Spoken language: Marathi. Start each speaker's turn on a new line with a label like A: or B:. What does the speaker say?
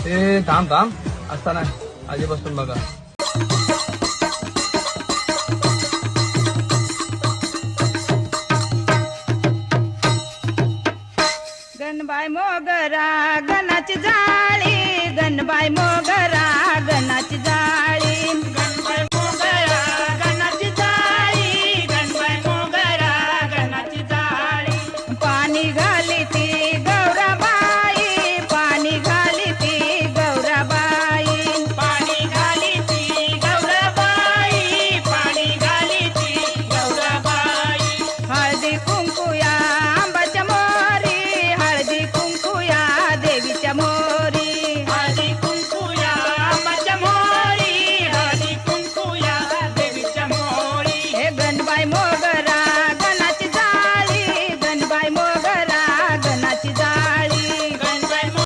A: ए थांब थांब असताना आधीपासून बघा.
B: गणबाई मोगरा गणाची जाळी, गणबाई मोगरा